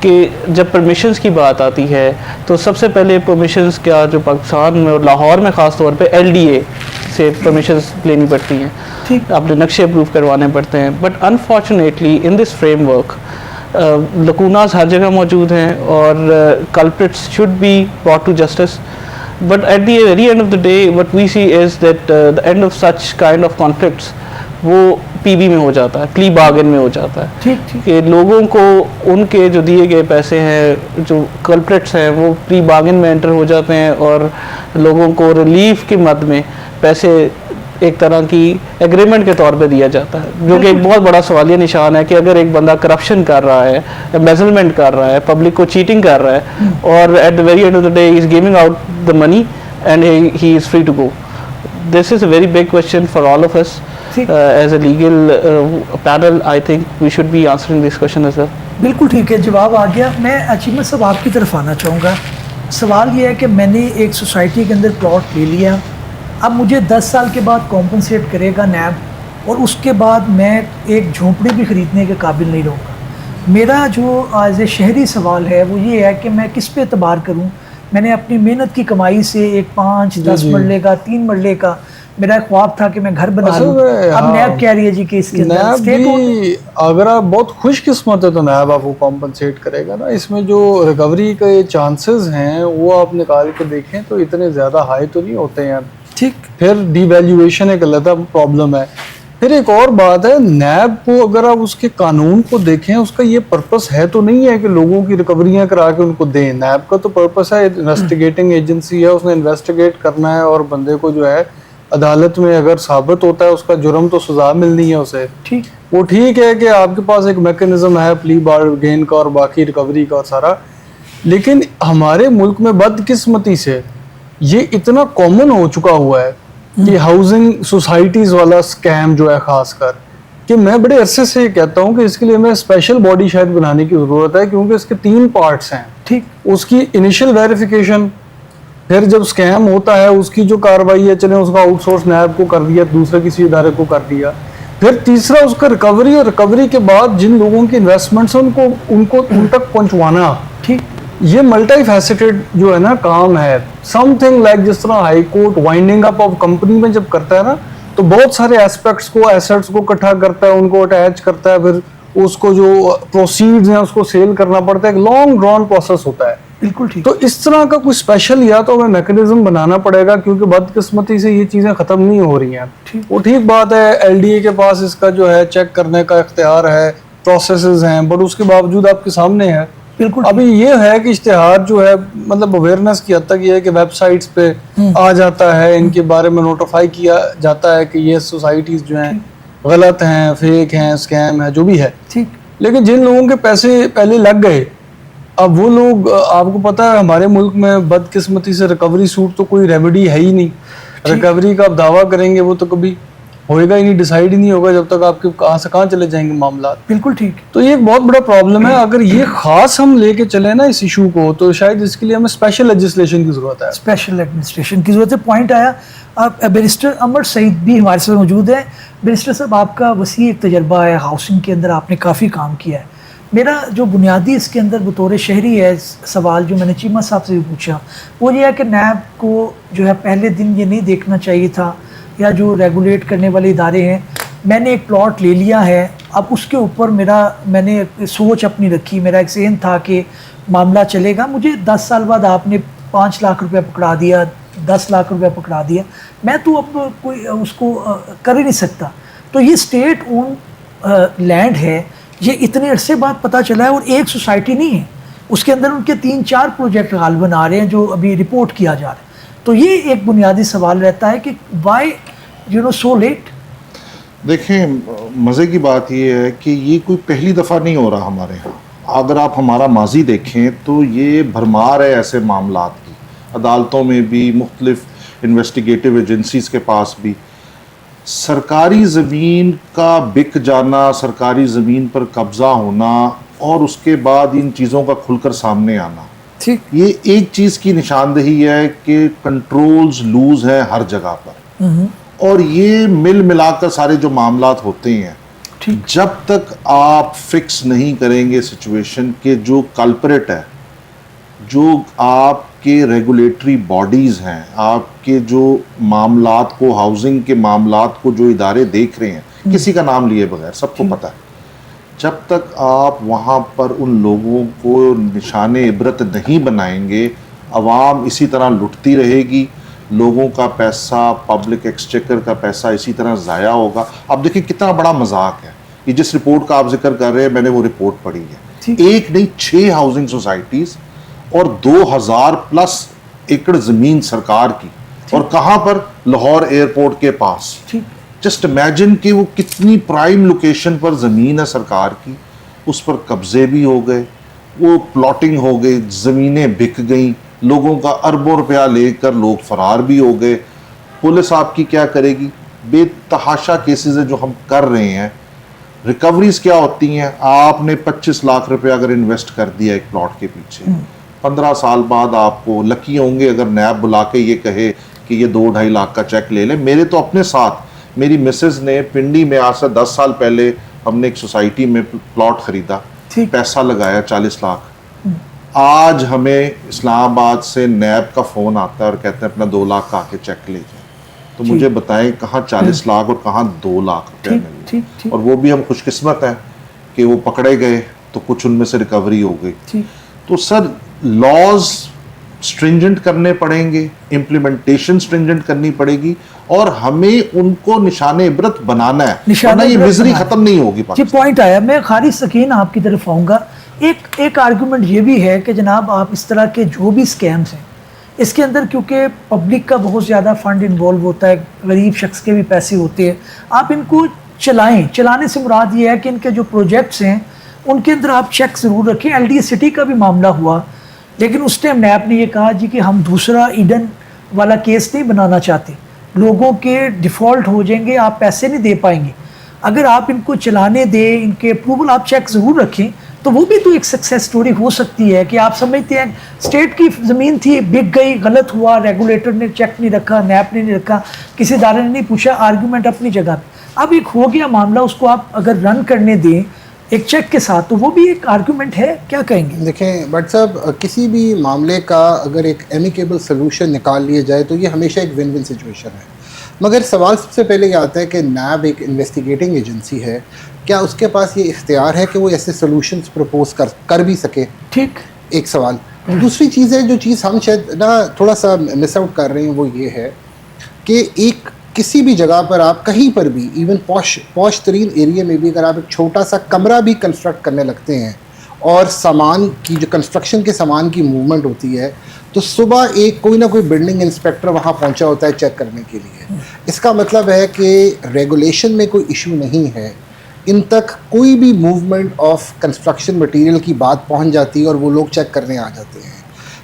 کہ جب پرمیشنز کی بات آتی ہے تو سب سے پہلے پرمیشنز کیا جو پاکستان میں اور لاہور میں خاص طور پہ LDA سے پرمیشنز لینی پڑتی ہیں, اپنے نقشے اپروو کروانے پڑتے ہیں. But unfortunately in this framework lacunas ہر جگہ موجود ہیں اور culprits should be brought to justice. But at the very end of the day, what we see is that the end of such kind of conflicts وہ PB میں ہو جاتا ہے, پلی بارگن میں ہو جاتا ہے, کہ لوگوں کو ان کے جو دیے گئے پیسے ہیں, جو کلپریٹس ہیں, وہ پلی بارگن میں انٹر ہو جاتے ہیں اور لوگوں کو ریلیف کے مد میں پیسے ایک طرح کی ایگریمنٹ کے طور پہ دیا جاتا ہے, جو کہ ایک بہت بڑا سوالیہ نشان ہے کہ اگر ایک بندہ کرپشن کر رہا ہے, ایمبیزلمنٹ کر رہا ہے, پبلک کو چیٹنگ کر رہا ہے, اور at the very end of the day he is giving out the money and he is free to go. This is a very big question for all of us as a legal panel. I think we should be answering this question as well. بالکل ٹھیک ہے, جواب آ گیا. میں اچیمت صاحب آپ کی طرف آنا چاہوں گا. سوال یہ ہے کہ میں نے ایک سوسائٹی کے اندر پلاٹ لے لیا, اب مجھے 10 سال کے بعد کمپنسیٹ کرے گا نیب, اور اس کے بعد میں ایک جھونپڑی بھی خریدنے کے قابل نہیں رہوں گا. میرا جو ایز اے شہری سوال ہے وہ یہ ہے کہ میں کس پہ اعتبار کروں. میں نے اپنی محنت کی کمائی سے ایک 5-10 مرلے کا 3 مرلے کا میرا ایک خواب تھا کہ میں گھر بنا لوں. اب نیب کہہ رہی ہے جی کہ اس کے اندر اگر آپ بہت خوش قسمت ہے تو نیب آپ کو کمپنسیٹ کرے گا نا. اس میں جو ریکوری کے چانسز ہیں وہ آپ نکال کے دیکھیں تو اتنے زیادہ ہائی تو نہیں ہوتے ہیں. ٹھیک, پھر ڈی ویلیویشن ایک علیحدہ پرابلم ہے. پھر ایک اور بات ہے, نیب کو اگر آپ اس کے قانون کو دیکھیں, اس کا یہ پرپس ہے تو نہیں ہے کہ لوگوں کی ریکوریاں کرا کے ان کو دیں. نیب کا تو پرپس ہے, انویسٹیگیٹنگ ایجنسی ہے, اس نے انویسٹیگیٹ کرنا ہے اور بندے کو جو ہے عدالت میں اگر ثابت ہوتا ہے اس کا جرم تو سزا ملنی ہے اسے. وہ ٹھیک ہے کہ آپ کے پاس ایک میکینزم ہے پلی بارگین کا اور باقی ریکوری کا اور سارا, لیکن ہمارے ملک میں بدقسمتی سے یہ اتنا کامن ہو چکا ہوا ہے کہ ہاؤسنگ سوسائٹیز والا سکیم جو ہے خاص کر, کہ میں بڑے عرصے سے یہ کہتا ہوں کہ اس کے لیے ہمیں اسپیشل باڈی شاید بنانے کی ضرورت ہے, کیونکہ اس کے 3 پارٹس ہیں. ٹھیک, اس کی انیشل ویریفیکیشن, پھر جب سکیم ہوتا ہے اس کی جو کارروائی ہے, چلیں اس کا آؤٹ سورس نیب کو کر دیا, دوسرے کسی ادارے کو کر دیا, پھر تیسرا اس کا ریکوری, اور ریکوری کے بعد جن لوگوں کی انویسٹمنٹس ہیں ان تک پہنچوانا. ٹھیک, یہ ملٹی فیسٹڈ جو ہے نا کام ہے. سم تھنگ لائک جس طرح high court winding up of company میں جب کرتا ہے نا تو بہت سارے ایسپیکٹس کو, ایسٹس کو اکٹھا کرتا ہے, ان کو اٹیچ کرتا ہے, پھر اس کو جو پروسیڈز ہیں اس کو سیل کرنا پڑتا ہے. ایک لانگ ڈرون پروسیس ہوتا ہے. بالکل ٹھیک. تو اس طرح کا کوئی اسپیشل یا تو ہمیں میکینزم بنانا پڑے گا, کیونکہ بدقسمتی سے یہ چیزیں ختم نہیں ہو رہی ہیں. وہ ٹھیک بات ہے, LDA کے پاس اس کا جو ہے چیک کرنے کا اختیار ہے, پروسیسز ہیں, بٹ اس کے باوجود آپ کے سامنے ہے. بالکل ابھی یہ ہے کہ اشتہار جو ہے مطلب اویئرنیس کی حد تک یہ ہے کہ ویب سائٹس پہ آ جاتا ہے, ان کے بارے میں نوٹیفائی کیا جاتا ہے کہ یہ سوسائٹیز جو ہیں غلط ہیں, فیک ہیں, اسکیم ہے, جو بھی ہے. ٹھیک, لیکن جن لوگوں کے پیسے پہلے لگ گئے, اب وہ لوگ, آپ کو پتا ہے ہمارے ملک میں بدقسمتی سے ریکوری سوٹ تو کوئی ریمیڈی ہے ہی نہیں. ریکوری کا آپ دعویٰ کریں گے وہ تو کبھی ہوئے گا ہی نہیں, ڈیسائیڈ ہی نہیں ہوگا جب تک آپ کے کہاں سے کہاں چلے جائیں گے معاملات. بالکل ٹھیک. تو یہ ایک بہت بڑا پرابلم ہے. اگر یہ خاص ہم لے کے چلیں نا اس ایشو کو, تو شاید اس کے لیے ہمیں اسپیشل لیجسلیشن کی ضرورت ہے. اسپیشل ایڈمنسٹریشن کی ضرورت ہے. پوائنٹ آیا. آپ بیرسٹر عمر سعید بھی ہمارے ساتھ موجود ہیں. بیرسٹر صاحب, آپ کا وسیع تجربہ ہے ہاؤسنگ کے اندر, آپ نے کافی کام کیا ہے. میرا جو بنیادی اس کے اندر بطور شہری ہے سوال جو میں نے چیمہ صاحب سے بھی پوچھا, وہ یہ ہے کہ نیب کو جو ہے پہلے دن یہ نہیں دیکھنا چاہیے تھا, یا جو ریگولیٹ کرنے والے ادارے ہیں, میں نے ایک پلاٹ لے لیا ہے, اب اس کے اوپر میں نے سوچ اپنی رکھی, میرا ایک ذہن تھا کہ معاملہ چلے گا. مجھے 10 سال بعد آپ نے 5 لاکھ روپے پکڑا دیا, 10 لاکھ روپے پکڑا دیا, میں تو اب کوئی اس کو کر ہی نہیں سکتا. تو یہ اسٹیٹ اون لینڈ ہے, یہ اتنے عرصے بعد پتہ چلا ہے, اور ایک سوسائٹی نہیں ہے, اس کے اندر ان کے 3-4 پروجیکٹ غالباً آ رہے ہیں جو ابھی رپورٹ کیا جا رہا ہے. تو یہ ایک بنیادی سوال رہتا ہے کہ وائی سو لیٹ. دیکھیں, مزے کی بات یہ ہے کہ یہ کوئی پہلی دفعہ نہیں ہو رہا ہمارے ہاں. اگر آپ ہمارا ماضی دیکھیں تو یہ بھرمار ہے ایسے معاملات کی, عدالتوں میں بھی, مختلف انویسٹیگیٹو ایجنسیز کے پاس بھی. سرکاری زمین کا بک جانا, سرکاری زمین پر قبضہ ہونا, اور اس کے بعد ان چیزوں کا کھل کر سامنے آنا, یہ ایک چیز کی نشاندہی ہے کہ کنٹرولز لوز ہیں ہر جگہ پر. اور یہ مل ملا کر سارے جو معاملات ہوتے ہیں جب تک آپ فکس نہیں کریں گے سچویشن کے جو کلپریٹ ہے, جو آپ کے ریگولیٹری باڈیز ہیں, آپ کے جو معاملات کو, ہاؤسنگ کے معاملات کو جو ادارے دیکھ رہے ہیں, کسی کا نام لیے بغیر سب کو پتہ ہے, جب تک آپ وہاں پر ان لوگوں کو نشان عبرت نہیں بنائیں گے, عوام اسی طرح لٹتی رہے گی, لوگوں کا پیسہ, پبلک ایکسچیکر کا پیسہ اسی طرح ضائع ہوگا. آپ دیکھیں کتنا بڑا مذاق ہے یہ جس رپورٹ کا آپ ذکر کر رہے ہیں, میں نے وہ رپورٹ پڑھی ہے. ایک نہیں 6 ہاؤسنگ سوسائٹیز اور 2000+ ایکڑ زمین سرکار کی, اور کہاں پر؟ لاہور ایئرپورٹ کے پاس. جسٹ امیجن کہ وہ کتنی پرائم لوکیشن پر زمین ہے سرکار کی, اس پر قبضے بھی ہو گئے, وہ پلاٹنگ ہو گئی, زمینیں بک گئیں, لوگوں کا اربوں روپیہ لے کر لوگ فرار بھی ہو گئے. پولیس آپ کی کیا کرے گی؟ بے تحاشا کیسز ہیں جو ہم کر رہے ہیں. ریکوریز کیا ہوتی ہیں؟ آپ نے 25 لاکھ روپے اگر انویسٹ کر دیا ایک پلاٹ کے پیچھے, 15 سال بعد آپ کو لکی ہوں گے اگر نیب بلا کے یہ کہے کہ یہ 2-2.5 لاکھ کا چیک لے لیں. میرے تو اپنے ساتھ, میری مسز نے پنڈی میں آج سے 10 سال پہلے ہم نے ایک سوسائٹی میں پلاٹ خریدا, پیسہ لگایا 40 لاکھ. آج ہمیں اسلام آباد سے نیب کا فون آتا ہے اور کہتے ہیں اپنا 2 لاکھ کا آ کے چیک لے جائیں. تو مجھے بتائیں کہاں 40 لاکھ اور کہاں 2 لاکھ روپے ملے. اور وہ بھی ہم خوش قسمت ہیں کہ وہ پکڑے گئے تو کچھ ان میں سے ریکوری ہو گئی. تو سر لاز سٹرنجنٹ کرنے پڑیں گے, امپلیمنٹیشن سٹرنجنٹ کرنی پڑے گی, اور ہمیں ان کو نشان عبرت بنانا ہے, ورنہ یہ مزری ختم نہیں ہوگی. پوائنٹ آیا, میں خالد سکین آپ کی طرف آؤں گا. ایک آرگومنٹ یہ بھی ہے کہ جناب آپ اس طرح کے جو بھی اسکیمز ہیں اس کے اندر کیونکہ پبلک کا بہت زیادہ فنڈ انوالو ہوتا ہے, غریب شخص کے بھی پیسے ہوتے ہیں, آپ ان کو چلائیں. چلانے سے مراد یہ ہے کہ ان کے جو پروجیکٹس ہیں ان کے اندر آپ چیک ضرور رکھیں. ایل ڈی سٹی کا بھی معاملہ ہوا, لیکن اس ٹائم نیب نے یہ کہا جی کہ ہم دوسرا ایڈن والا کیس نہیں بنانا چاہتے, لوگوں کے ڈیفالٹ ہو جائیں گے, آپ پیسے نہیں دے پائیں گے. اگر آپ ان کو چلانے دیں, ان کے اپروول آپ چیک ضرور رکھیں, تو وہ بھی تو ایک سکسیس سٹوری ہو سکتی ہے کہ آپ سمجھتے ہیں اسٹیٹ کی زمین تھی, بک گئی, غلط ہوا, ریگولیٹر نے چیک نہیں رکھا, نیب نے نہیں رکھا, کسی ادارے نے نہیں پوچھا, آرگومنٹ اپنی جگہ پہ. اب ایک ہو گیا معاملہ, اس کو آپ اگر رن کرنے دیں ایک چیک کے ساتھ, تو وہ بھی ایک آرگومنٹ ہے. کیا کہیں گے؟ دیکھیں بٹ صاحب, کسی بھی معاملے کا اگر ایک ایمیکیبل سلوشن نکال لیا جائے تو یہ ہمیشہ ایک ون ون سچویشن ہے. مگر سوال سب سے پہلے یہ آتا ہے کہ نیب ایک انویسٹیگیٹنگ ایجنسی ہے, کیا اس کے پاس یہ اختیار ہے کہ وہ ایسے سلوشنز پرپوز کر بھی سکے؟ ٹھیک, ایک سوال. دوسری چیز ہے, جو چیز ہم شاید نا تھوڑا سا مس آؤٹ کر رہے ہیں, وہ یہ ہے کہ ایک کسی بھی جگہ پر آپ کہیں پر بھی, ایون پوش ترین ایریا میں بھی, اگر آپ ایک چھوٹا سا کمرہ بھی کنسٹرکٹ کرنے لگتے ہیں اور سامان کی جو کنسٹرکشن کے سامان کی موومنٹ ہوتی ہے, تو صبح ایک کوئی نہ کوئی بلڈنگ انسپیکٹر وہاں پہنچا ہوتا ہے چیک کرنے کے لیے. اس کا مطلب ہے کہ ریگولیشن میں کوئی ایشو نہیں ہے, ان تک کوئی بھی موومنٹ آف کنسٹرکشن مٹیریل کی بات پہنچ جاتی ہے اور وہ لوگ چیک کرنے آ جاتے ہیں.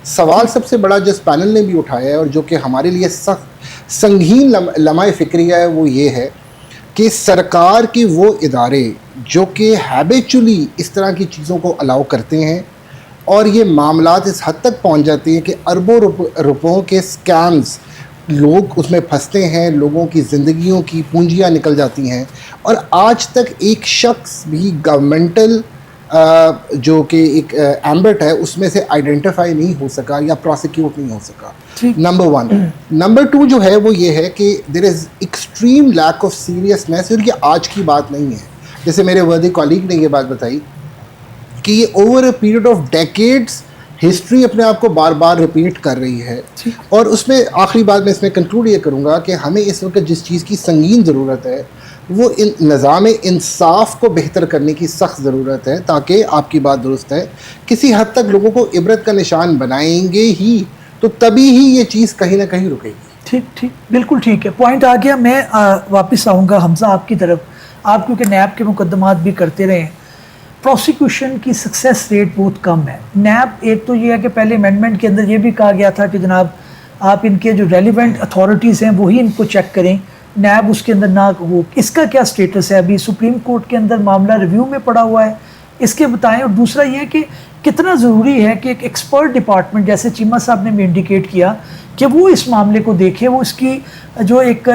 سوال سب سے بڑا جس پینل نے بھی اٹھایا ہے اور جو کہ ہمارے لیے سخت سنگین لمحہ فکریہ ہے, وہ یہ ہے کہ سرکار کے وہ ادارے جو کہ ہیبیچولی اس طرح کی چیزوں کو الاؤ کرتے ہیں, اور یہ معاملات اس حد تک پہنچ جاتے ہیں کہ اربوں روپوں کے اسکیمز, لوگ اس میں پھنستے ہیں, لوگوں کی زندگیوں کی پونجیاں نکل جاتی ہیں, اور آج تک ایک شخص بھی گورنمنٹل جو کہ ایک ایمبٹ ہے اس میں سے آئیڈینٹیفائی نہیں ہو سکا یا پروسیکیوٹ نہیں ہو سکا. نمبر 1. نمبر 2 جو ہے وہ یہ ہے کہ there is extreme lack of seriousness, اور یہ آج کی بات نہیں ہے. جیسے میرے وردی کالیگ نے یہ بات بتائی کہ یہ over a period of decades history اپنے آپ کو بار بار ریپیٹ کر رہی ہے. اور اس میں آخری بات میں اس میں کنکلوڈ یہ کروں گا کہ ہمیں اس وقت جس چیز کی سنگین ضرورت ہے وہ نظام انصاف کو بہتر کرنے کی سخت ضرورت ہے, تاکہ آپ کی بات درست ہے, کسی حد تک لوگوں کو عبرت کا نشان بنائیں گے ہی تو تبھی ہی یہ چیز کہیں نہ کہیں رکے گی. ٹھیک, بالکل ٹھیک ہے, پوائنٹ آ گیا. میں واپس آؤں گا حمزہ آپ کی طرف. آپ کیونکہ نیب کے مقدمات بھی کرتے رہے ہیں, پروسیکیوشن کی سکسیس ریٹ بہت کم ہے. نیب ایک تو یہ ہے کہ پہلے امینڈمنٹ کے اندر یہ بھی کہا گیا تھا کہ جناب آپ ان کے جو ریلیونٹ اتھارٹیز ہیں وہی ان کو چیک کریں, نیب اس کے اندر نہ وہ. اس کا کیا سٹیٹس ہے؟ ابھی سپریم کورٹ کے اندر معاملہ ریویو میں پڑا ہوا ہے, اس کے بتائیں. اور دوسرا یہ ہے کہ کتنا ضروری ہے کہ ایک ایکسپرٹ ڈپارٹمنٹ جیسے چیمہ صاحب نے بھی انڈیکیٹ کیا کہ وہ اس معاملے کو دیکھے, وہ اس کی جو ایک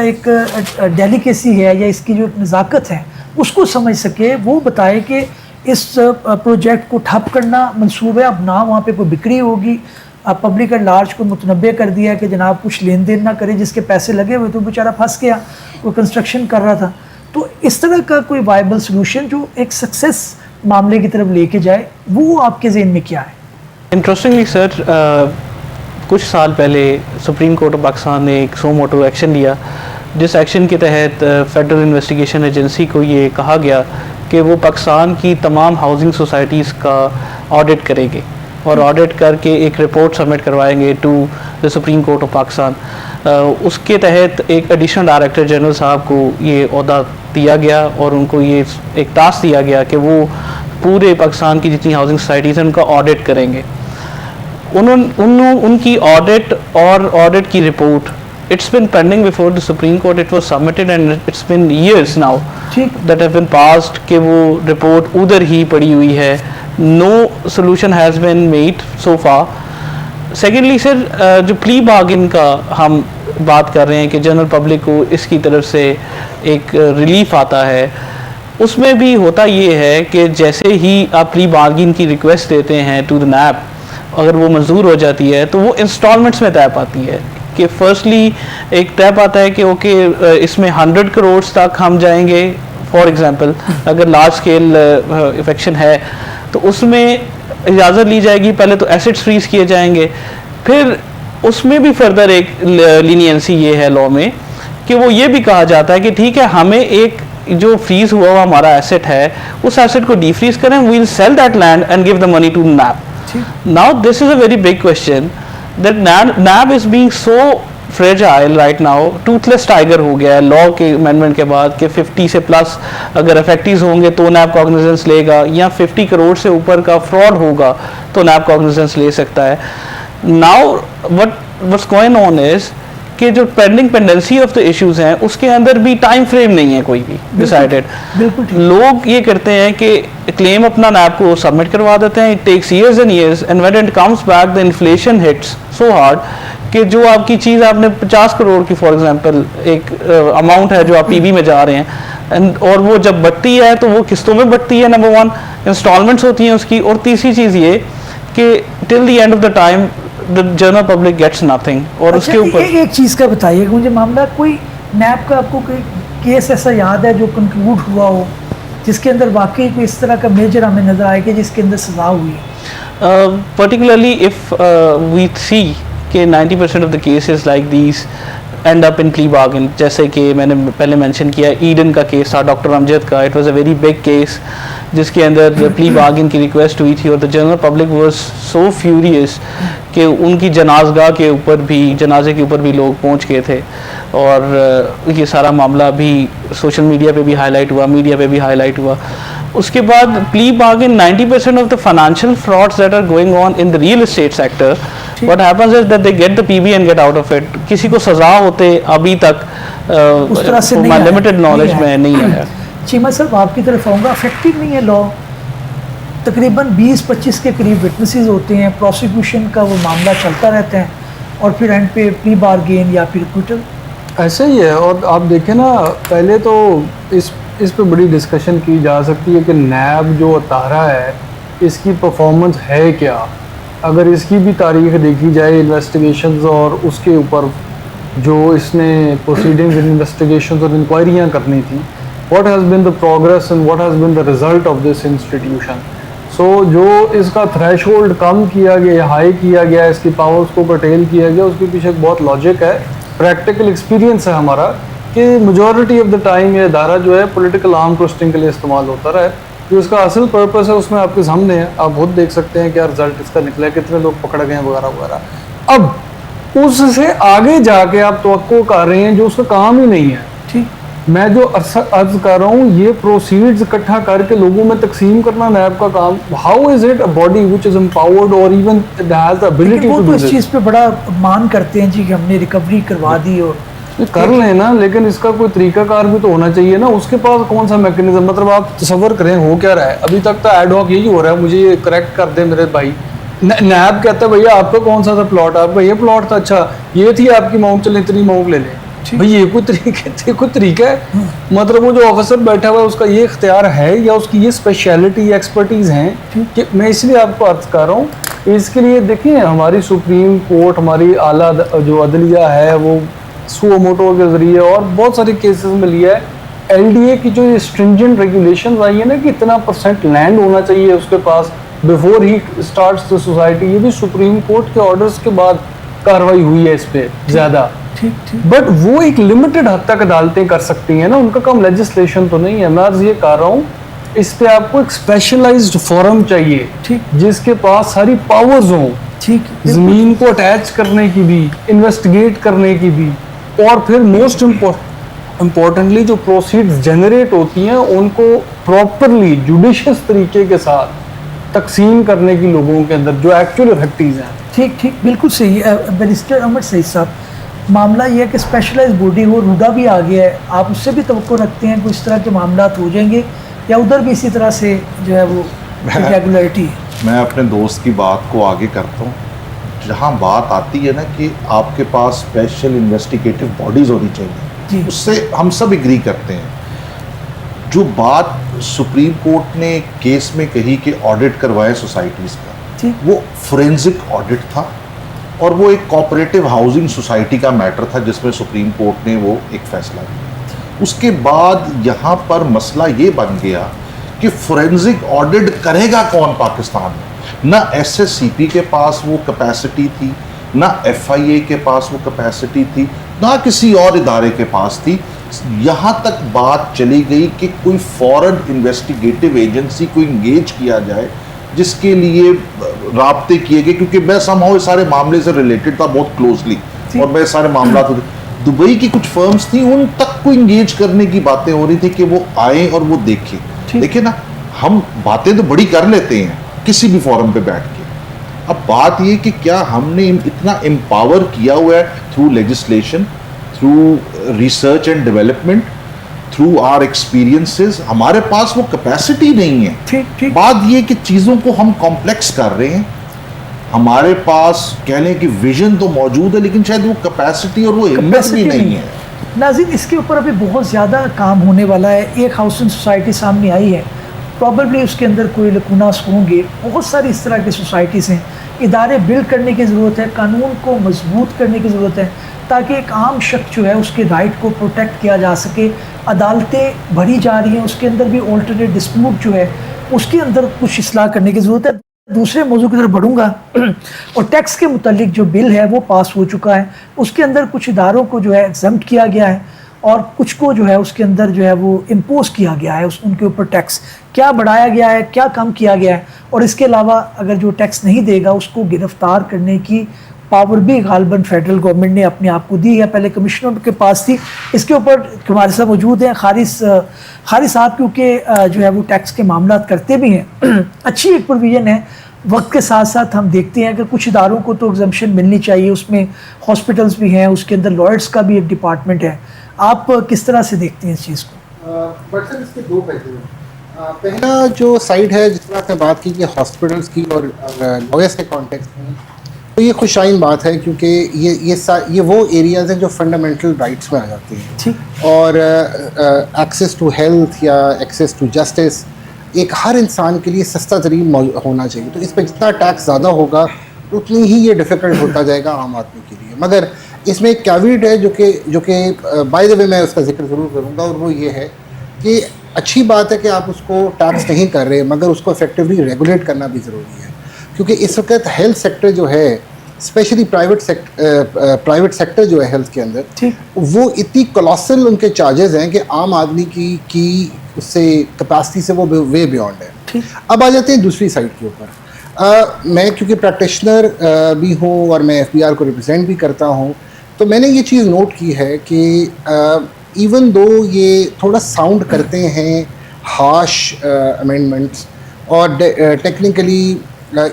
ڈیلیکیسی ہے یا اس کی جو نزاکت ہے اس کو سمجھ سکے, وہ بتائے کہ اس پروجیکٹ کو ٹھپ کرنا منصوبہ, اب نہ وہاں پہ کوئی بکری ہوگی, اب پبلک ایٹ لارج کو متنبع کر دیا کہ جناب کچھ لین دین نہ کرے, جس کے پیسے لگے ہوئے تو بیچارہ پھنس گیا, وہ کنسٹرکشن کر رہا تھا. تو اس طرح کا کوئی وائبل سلوشن جو ایک سکسیس معاملے کی طرف لے کے جائے, وہ آپ کے ذہن میں کیا ہے؟ انٹرسٹنگلی سر, کچھ سال پہلے سپریم کورٹ آف پاکستان نے ایک سو موٹو ایکشن لیا, جس ایکشن کے تحت فیڈرل انویسٹیگیشن ایجنسی کو یہ کہا گیا کہ وہ پاکستان کی تمام ہاؤسنگ سوسائٹیز کا آڈٹ کریں گے, اور آڈٹ کر کے ایک رپورٹ سبمٹ کروائیں گے to the Supreme Court of Pakistan. اس کے تحت ایک ایڈیشنل ڈائریکٹر جنرل صاحب کو یہ عہدہ دیا گیا, اور ان کو یہ ایک ٹاسک دیا گیا کہ وہ پورے پاکستان کی جتنی ہاؤسنگ سوسائٹیز ہیں ان کا آڈٹ کریں گے. ان کی آڈٹ اور آڈٹ کی report, it's been pending before the Supreme Court, it was submitted and it's been years now that have been passed کہ وہ رپورٹ ادھر ہی پڑی ہوئی ہے, no solution has been made so far. Secondly sir, جو پلی بارگن کا ہم بات کر رہے ہیں کہ جنرل پبلک کو اس کی طرف سے ایک ریلیف آتا ہے, اس میں بھی ہوتا یہ ہے کہ جیسے ہی آپ پلی بارگن کی ریکویسٹ دیتے ہیں ٹو دا نیب, اگر وہ منظور ہو جاتی ہے تو وہ انسٹالمنٹس میں طے پاتی ہے. کہ فرسٹلی ایک طے پاتا ہے کہ اوکے اس میں 100 کروڑ تک ہم جائیں گے, فار ایگزامپل اگر لارج اسکیل افیکشن ہے تو اس میں اجازت لی جائے گی, پہلے تو ایسٹس فریز کیے جائیں گے, پھر اس میں بھی فردر ایک لینینسی یہ ہے لا میں کہ وہ یہ بھی کہا جاتا ہے کہ ٹھیک ہے ہمیں ایک جو فریز ہوا ہوا ہمارا ایسٹ ہے اس ایسٹ کو ڈی فریز کریں, we will sell that land and give the money to NAB. Now this is a very big question that NAB is being so fragile right now, toothless tiger ہو گیا ہے لا کے amendment کے بعد کہ 50 سے plus اگر affectees ہوں گے تو NAB کاگنیزنس لے گا, یا 50 کروڑ سے اوپر کا فراڈ ہوگا تو NAB کاگنیزنس لے سکتا ہے. Now what's going on is کہ جو پینڈنسی آف دا ایشوز ہیں اس کے اندر بھی ٹائم فریم نہیں ہے کوئی بھی ڈیسائیڈڈ. لوگ یہ کرتے ہیں کہ کلیم اپنا نیب کو سبمٹ کروا دیتے ہیں, it takes years and years, and when it comes back the inflation hits so hard کہ جو آپ کی چیز آپ نے 50 کروڑ کی فار ایگزامپل ایک اماؤنٹ ہے جو آپ پی بی میں جا رہے ہیں, اور وہ جب بڑھتی ہے تو وہ قسطوں میں بڑھتی ہے, نمبر 1 انسٹالمنٹس ہوتی ہیں اس کی, اور تیسری چیز یہ کہ till the end of the time the general public gets nothing. اور اس کے اوپر ایک چیز کا بتائیے کہ مجھے معاملہ کوئی نیب کا آپ کو کوئی کیس ایسا یاد ہے جو کنکلوڈ ہوا ہو جس کے اندر واقعی کوئی اس طرح کا میجر ہمیں نظر آئے کہ جس کے اندر سزا ہوئی ہے؟ particularly if we see کہ 90% of the cases like these end up in plea bargain, جیسے کہ میں نے پہلے مینشن کیا ایڈن کا کیس تھا ڈاکٹر امجد کا, it was a very big case جس کے اندر پلی بارگن کی ریکویسٹ ہوئی تھی, اور the general public was so furious کہ ان کی جنازگاہ کے اوپر بھی, جنازے کے اوپر بھی لوگ پہنچ گئے تھے, اور یہ سارا معاملہ بھی سوشل میڈیا پہ بھی ہائی لائٹ ہوا, میڈیا پہ بھی ہائی لائٹ ہوا. اس کے بعد plea bargain 90% of the financial frauds that are going on in the real estate sector, what happens is that they get the PB and get out of it. کسی کو سزا ہوتے ابھی تک لمیٹڈ نالج میں نہیں آیا. چیمہ صاحب آپ کی طرف آؤں گا, افیکٹو نہیں ہے لا, تقریباً 20-25 کے قریب وٹنسز ہوتے ہیں, پروسیکیوشن کا وہ معاملہ چلتا رہتا ہے, اور پھر اینڈ پہ پلی بارگین یا پھر کوئٹل ایسے ہی ہے. اور آپ دیکھیں نا, پہلے تو اس پہ بڑی ڈسکشن کی جا سکتی ہے کہ نیب جو اتارا ہے اس کی پرفارمنس ہے کیا. اگر اس کی بھی تاریخ دیکھی جائے انویسٹیگیشنز اور اس کے اوپر جو اس نے پروسیڈنگز انویسٹیگیشنز اور انکوائریاں کرنی تھی, what has been the progress and what has been the result of this institution. So جو اس کا تھریش ہولڈ کم کیا گیا, ہائی کیا گیا, اس کی پاورز کو کرٹیل کیا گیا, اس کے پیچھے ایک بہت لاجک ہے, پریکٹیکل ایکسپیرینس ہے ہمارا کہ میجورٹی آف دا ٹائم یہ ادارہ جو ہے پولیٹیکل آرم ٹوسٹنگ کے لیے استعمال ہوتا رہا ہے. جو اس کا اصل پرپس ہے اس میں آپ کے سامنے ہے, آپ خود دیکھ سکتے ہیں کیا رزلٹ اس کا نکلا ہے, کتنے لوگ پکڑ گئے ہیں وغیرہ وغیرہ. اب اس سے آگے جا کے آپ توقع کر رہے ہیں جو اس کا کام ہی نہیں ہے. ٹھیک, میں جو عرض کر رہا ہوں یہ پروسیڈز اکٹھا کر کے لوگوں میں تقسیم کرنا نیب کا کام. How is it a body which is empowered اور even has the ability to do this. اس چیز پہ بڑا مان کرتے ہیں جی کہ ہم نے ریکوری کروا دی, اور کر لیں نا, لیکن اس کا کوئی طریقہ کار بھی تو ہونا چاہیے نا. اس کے پاس کون سا میکنزم, مطلب آپ تصور کریں ہو کیا رہا ہے ابھی تک تو ایڈ ہاک یہی ہو رہا ہے, مجھے یہ کریکٹ کر دیں میرے بھائی. نیب کہتا ہے بھیا آپ کا کون سا تھا پلاٹ, آپ کا یہ پلاٹ تھا, اچھا یہ تھی آپ کی اماؤنٹ, چلیں اتنی اماؤنٹ لے لیں. بھئی یہ کوئی طریقہ ہے؟ مطلب وہ جو آفیسر بیٹھا ہوا ہے اس کا یہ اختیار ہے یا اس کی یہ اسپیشلٹی یا ایکسپرٹیز ہیں کہ میں اس لیے آپ کو عرض کر رہا ہوں اس کے لیے دیکھیں ہماری سپریم کورٹ ہماری اعلیٰ جو عدلیہ ہے وہ سو موٹو کے ذریعے اور بہت سارے کیسز میں لیا ہے ایل ڈی اے کی جو اسٹرنجنٹ ریگولیشنز آئی ہیں نا کہ اتنا % لینڈ ہونا چاہیے اس کے پاس before he starts the society, یہ بھی سپریم کورٹ کے آرڈرز کے بعد کاروائی ہوئی ہے اس پہ زیادہ. بٹ وہ ایک لمیٹڈ حد تک عدالتیں کر سکتی ہیں نا, ان کا کام لیجسلیشن تو نہیں ہے. میں یہ کہہ رہا ہوں اس پہ آپ کو ایک اسپیشلائزڈ فورم چاہیے جس کے پاس ساری پاورز ہوں, زمین کو اٹیچ کرنے کی بھی, انویسٹیگیٹ کرنے کی بھی, اور پھر موسٹ امپورٹنٹلی جو پروسیڈز جنریٹ ہوتی ہیں ان کو پراپرلی جوڈیشس طریقے کے ساتھ تقسیم کرنے کی لوگوں کے اندر جو ایکچوئل افیکٹیز ہیں. ٹھیک بالکل صحیح. بیرسٹر احمد سعید صاحب, معاملہ یہ ہے کہ اسپیشلائز باڈی ہو, روڈا بھی آ گیا ہے, آپ اس سے بھی توقع رکھتے ہیں کوئی اس طرح کے معاملات ہو جائیں گے یا ادھر بھی اسی طرح سے جو ہے وہ ریگولیرٹی ہے؟ میں اپنے دوست کی بات کو آگے کرتا ہوں. جہاں بات آتی ہے نا کہ آپ کے پاس اسپیشل انویسٹیگیٹو باڈیز ہونی چاہیے, اس سے ہم سب اگری کرتے ہیں. جو بات سپریم کورٹ نے کیس میں کہی کہ آڈٹ کروائے سوسائٹیز کا, وہ فورینزک آڈٹ تھا اور وہ ایک کوآپریٹو ہاؤسنگ سوسائٹی کا میٹر تھا جس میں سپریم کورٹ نے وہ ایک فیصلہ کیا. اس کے بعد یہاں پر مسئلہ یہ بن گیا کہ فورینزک آڈٹ کرے گا کون پاکستان میں؟ نہ ایس ایس سی پی کے پاس وہ کیپیسٹی تھی, نہ ایف آئی اے کے پاس وہ کیپیسٹی تھی, نہ کسی اور ادارے کے پاس تھی. یہاں تک بات چلی گئی کہ کوئی فورن انویسٹیگیٹو ایجنسی کو انگیج کیا جائے جس کے لیے رابطے کیے گئے, کیونکہ میں سمہاؤ اس سارے معاملے سے ریلیٹڈ تھا بہت کلوزلی, اور میں سارے معاملات دبئی کی کچھ فرمز تھیں ان تک کو انگیج کرنے کی باتیں ہو رہی تھی کہ وہ آئیں اور وہ دیکھیں. دیکھیں نا, ہم باتیں تو بڑی کر لیتے ہیں کسی بھی فورم پہ بیٹھ کے. اب بات یہ کہ کیا ہم نے اتنا امپاور کیا ہوا ہے through legislation, through research and development, through our experiences, ہمارے پاس وہ کیپیسٹی نہیں ہے. بات یہ کہ چیزوں کو ہم کمپلیکس کر رہے ہیں, ہمارے پاس کہہ لیں کہ ویژن تو موجود ہے لیکن شاید وہ کیپیسٹی اور وہ ہمت بھی نہیں ہے. ناظرین, اس کے اوپر ابھی بہت زیادہ کام ہونے والا ہے. ایک ہاؤسنگ سوسائٹی سامنے آئی ہے, پرابیبلی اس کے اندر کوئی لکوناس ہوں گے. بہت ساری اس طرح کی سوسائٹیز ہیں. ادارے بلڈ کرنے کی ضرورت ہے, قانون کو مضبوط کرنے کی ضرورت ہے تاکہ ایک عام شخص جو ہے اس کے رائٹ کو پروٹیکٹ کیا جا سکے. عدالتیں بڑھی جا رہی ہیں, اس کے اندر بھی آلٹرنیٹ ڈسپیوٹ جو ہے اس کے اندر کچھ اصلاح کرنے کی ضرورت ہے. دوسرے موضوع کی طرف بڑھوں گا, اور ٹیکس کے متعلق جو بل ہے وہ پاس ہو چکا ہے. اس کے اندر کچھ اداروں کو جو ہے ایگزمپٹ کیا گیا ہے اور کچھ کو جو ہے اس کے اندر جو ہے وہ امپوز کیا گیا ہے. ان کے اوپر ٹیکس کیا بڑھایا گیا ہے, کیا کم کیا گیا ہے, اور اس کے علاوہ اگر جو ٹیکس نہیں دے گا اس کو گرفتار کرنے کی پاور بھی غالباً فیڈرل گورنمنٹ نے اپنے آپ کو دی ہے. پہلے کمشنر کے پاس تھی. اس کے اوپر ہمارے ساتھ موجود ہیں خارج صاحب, کیونکہ جو ہے وہ ٹیکس کے معاملات کرتے بھی ہیں. اچھی ایک پروویژن ہے. وقت کے ساتھ ساتھ ہم دیکھتے ہیں کہ کچھ اداروں کو تو ایگزمپشن ملنی چاہیے, اس میں ہاسپٹلس بھی ہیں, اس کے اندر لائرس کا بھی ایک ڈپارٹمنٹ ہے. آپ کس طرح سے دیکھتے ہیں اس چیز کو؟ بٹ سر اس کے دو پہلو ہیں. پہلا جو سائڈ ہے جس طرح سے بات کی کہ ہاسپٹلس کی اور لائرس کے کانٹیکسٹ میں, تو یہ خوش آئین بات ہے کیونکہ یہ وہ ایریاز ہیں جو فنڈامنٹل رائٹس میں آ جاتے ہیں. اور ایکسیس ٹو ہیلتھ یا ایکسیس ٹو جسٹس ایک ہر انسان کے لیے سستا ترین ہونا چاہیے. تو اس پہ جتنا ٹیکس زیادہ ہوگا اتنی ہی یہ ڈیفیکلٹ ہوتا جائے گا عام آدمی کے لیے. مگر اس میں ایک کیویٹ ہے جو کہ بائی دا وے میں اس کا ذکر ضرور کروں گا, اور وہ یہ ہے کہ اچھی بات ہے کہ آپ اس کو ٹیکس نہیں کر رہے, مگر اس کو افیکٹولی ریگولیٹ کرنا بھی ضروری ہے. کیونکہ اس وقت ہیلتھ سیکٹر جو ہے, اسپیشلی پرائیویٹ سیکٹر جو ہے ہیلتھ کے اندر, وہ اتنی کولاسل ان کے چارجز ہیں کہ عام آدمی کی اس سے کیپیسٹی سے وہ وے بیونڈ ہے. اب آ جاتے ہیں دوسری سائڈ کے اوپر. میں کیونکہ پریکٹیشنر بھی ہوں اور میں ایف بی آر کو ریپرزینٹ بھی کرتا ہوں, تو میں نے یہ چیز نوٹ کی ہے کہ ایون دو یہ تھوڑا ساؤنڈ کرتے ہیں ہارش امینڈمنٹس, اور ٹیکنیکلی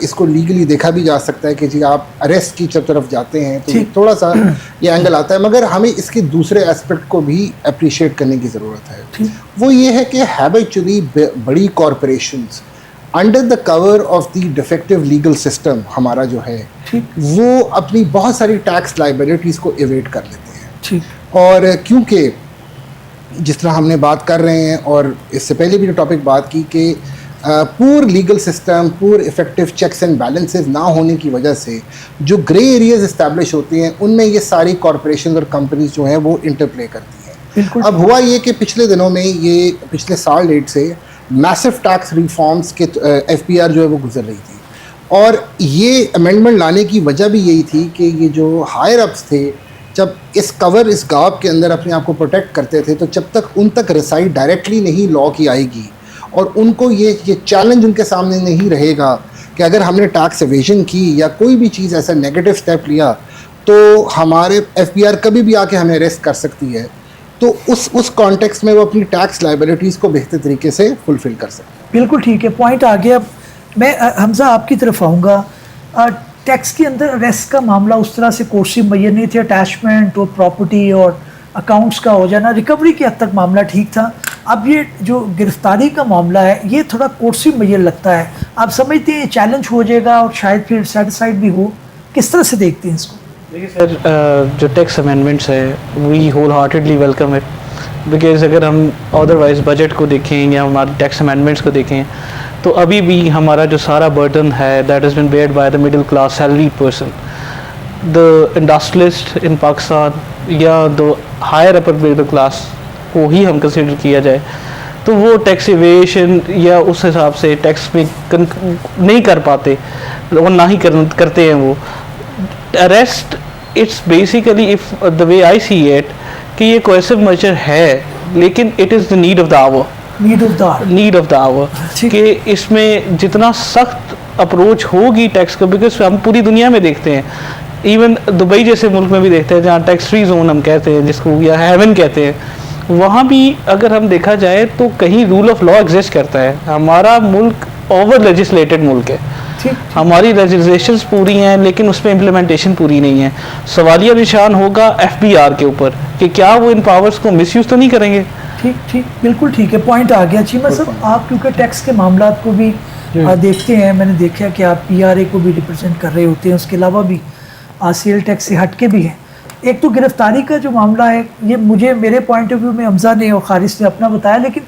اس کو لیگلی دیکھا بھی جا سکتا ہے کہ جی آپ اریسٹ کی طرف جاتے ہیں تو تھوڑا سا یہ اینگل آتا ہے, مگر ہمیں اس کے دوسرے اسپیکٹ کو بھی اپریشیٹ کرنے کی ضرورت ہے. وہ یہ ہے کہ ہیبیچولی بڑی corporations under the cover of the de facto legal system ہمارا جو ہے وہ اپنی بہت ساری ٹیکس لائبلٹیز کو ایویٹ کر لیتے ہیں. اور کیونکہ جس طرح ہم نے بات کر رہے ہیں اور اس سے پہلے بھی جو ٹاپک بات کی کہ پور لیگل سسٹم، پور افیکٹو چیکس اینڈ بیلنسز نہ ہونے کی وجہ سے جو گرے ایریاز اسٹیبلش ہوتے ہیں ان میں یہ ساری کارپوریشنز اور کمپنیز جو ہیں وہ انٹر پلے کرتی ہیں. اب ہوا یہ کہ پچھلے دنوں میں یہ پچھلے سال ڈیٹ سے میسو ٹیکس ریفارمز کے ایف پی آر جو ہے وہ گزر رہی تھی، اور یہ امینڈمنٹ لانے کی وجہ بھی یہی تھی کہ یہ جو ہائر اپس تھے جب اس گاپ کے اندر اپنے آپ کو پروٹیکٹ کرتے تھے تو جب تک ان تک رسائی ڈائریکٹلی نہیں لا کی آئے گی اور ان کو یہ چیلنج ان کے سامنے نہیں رہے گا کہ اگر ہم نے ٹیکس ایویژن کی یا کوئی بھی چیز ایسا نیگیٹو اسٹیپ لیا تو ہمارے ایف پی آر کبھی بھی آ کے ہمیں اریسٹ کر سکتی ہے، تو اس کانٹیکسٹ میں وہ اپنی ٹیکس لائبلٹیز کو بہتر طریقے سے فلفل کر سکتے ہیں. بالکل ٹھیک ہے، پوائنٹ آ گیا. میں حمزہ آپ کی طرف آؤں گا. ٹیکس کے اندر اریسٹ کا معاملہ اس طرح سے کورسی میسر نہیں تھے، اٹیچمنٹ اور پراپرٹی اور اکاؤنٹس کا ہو جانا، ریکوری کی حد تک معاملہ ٹھیک تھا. اب یہ جو گرفتاری کا معاملہ ہے یہ تھوڑا کورسی میسر لگتا ہے. آپ سمجھتے ہیں یہ چیلنج ہو جائے گا اور شاید پھر سیٹسفائڈ بھی ہو؟ کس طرح سے دیکھتے ہیں اس کو؟ دیکھیے سر، جو ٹیکس امینڈمنٹس ہے we wholeheartedly welcome it, because اگر ہم ادروائز بجٹ کو دیکھیں یا ہمارے ٹیکس امینڈمنٹس کو دیکھیں تو ابھی بھی ہمارا جو سارا برڈن ہے that has been beared by the middle class salaried person. The industrialist in Pakistan یا the higher upper middle class کو ہی ہم کنسیڈر کیا جائے تو وہ ٹیکس ایویشن یا اس حساب سے ٹیکس میں نہیں کر پاتے اور نہ ہی کرتے ہیں. وہ arrest its basically if the way I see it کہ یہ کوئسو میجر ہے لیکن it is the need of the hour, need of the hour کہ اس میں جتنا سخت اپروچ ہوگی ٹیکس کا، بیکاز ہم پوری دنیا میں دیکھتے ہیں، ایون دبئی جیسے ملک میں بھی دیکھتے ہیں جہاں ٹیکس فری زون ہم کہتے ہیں جس کو یا ہیون کہتے ہیں، وہاں بھی اگر ہم دیکھا جائے تو کہیں رول آف لا ایگزسٹ کرتا ہے. ہمارا ملک اوور لیجسلیٹڈ ملک ہے، ہماری لیجسلیشنز پوری ہیں لیکن اس پہ امپلیمنٹیشن پوری نہیں ہے. سوالیہ نشان ہوگا ایف بی آر کے اوپر کہ کیا وہ ان پاورز کو مس یوز تو نہیں کریں گے. ٹھیک بالکل ٹھیک ہے، پوائنٹ آ گیا. چیمہ صاحب آپ کیونکہ ٹیکس کے معاملات کو بھی دیکھتے ہیں، میں نے دیکھا کہ آپ پی آر اے کو بھی ریپرزینٹ کر رہے ہوتے ہیں، اس کے علاوہ بھی سیل ٹیکس سے ہٹ کے بھی ہیں. ایک تو گرفتاری کا جو معاملہ ہے یہ مجھے میرے پوائنٹ آف ویو میں حمزہ نے اور خارج نے اپنا بتایا، لیکن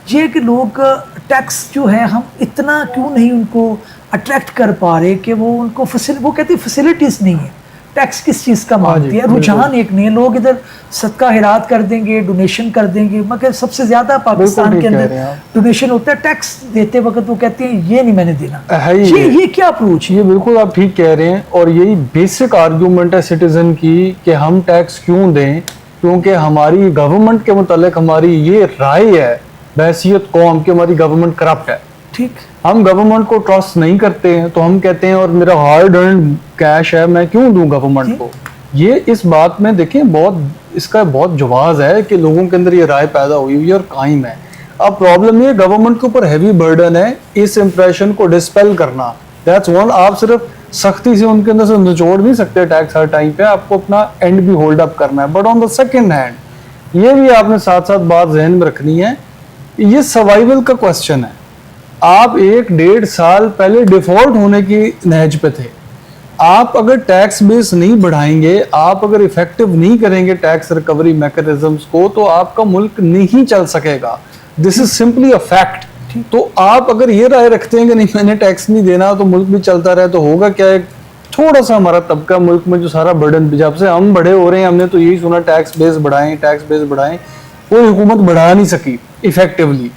یہ کہ لوگ ٹیکس جو ہے ہم اتنا کیوں نہیں ان کو اٹریکٹ کر پا رہے کہ وہ ان کو وہ کہتے ہیں فیسلٹیز نہیں ہیں. ٹیکس کس چیز کا مانگتی ہے؟ رجحان ایک نہیں ہے. لوگ ادھر صدقہ خیرات کر دیں گے، ڈونیشن کر دیں گے، مگر سب سے زیادہ پاکستان کے اندر ڈونیشن ہوتا ہے. ٹیکس دیتے وقت وہ کہتے ہیں یہ نہیں میں نے دینا. یہ کیا اپروچ ہے؟ یہ بالکل آپ ٹھیک کہہ رہے ہیں، اور یہی بیسک آرگیومنٹ ہے سٹیزن کی کہ ہم ٹیکس کیوں دیں، کیونکہ ہماری گورنمنٹ کے متعلق ہماری یہ رائے ہے بحیثیت قوم کہ ہماری گورنمنٹ کرپٹ ہے. ٹھیک، ہم گورنمنٹ کو ٹرسٹ نہیں کرتے ہیں تو ہم کہتے ہیں اور میرا ہارڈ ارنڈ کیش ہے میں کیوں دوں گورنمنٹ کو. یہ اس بات میں دیکھیں اس کا بہت جواز ہے کہ لوگوں کے اندر یہ رائے پیدا ہوئی ہوئی اور قائم ہے. اب پرابلم یہ گورنمنٹ کے اوپر ہیوی برڈن ہے اس امپریشن کو ڈسپیل کرنا. That's one. آپ صرف سختی سے ان کے اندر سے نچوڑ نہیں سکتے ٹیکس ہر ٹائم پہ، آپ کو اپنا اینڈ بھی ہولڈ اپ کرنا ہے. But on the second hand یہ بھی آپ نے ساتھ ساتھ بات ذہن میں رکھنی ہے، یہ سروائیول کا کوسچن ہے. آپ 1-1.5 سال پہلے ڈیفالٹ ہونے کی نہج پہ تھے. آپ اگر ٹیکس بیس نہیں بڑھائیں گے، آپ اگر افیکٹو نہیں کریں گے ٹیکس ریکوری میکانزمز کو تو آپ کا ملک نہیں چل سکے گا. دس از سمپلی اے فیکٹ. تو آپ اگر یہ رائے رکھتے ہیں کہ نہیں میں نے ٹیکس نہیں دینا تو ملک بھی چلتا رہے تو ہوگا کیا؟ ایک تھوڑا سا ہمارا طبقہ ملک میں جو سارا برڈن، جب سے ہم بڑے ہو رہے ہیں ہم نے تو یہی سنا ٹیکس بیس بڑھائیں ٹیکس بیس بڑھائیں، کوئی حکومت بڑھا نہیں سکی افیکٹولی.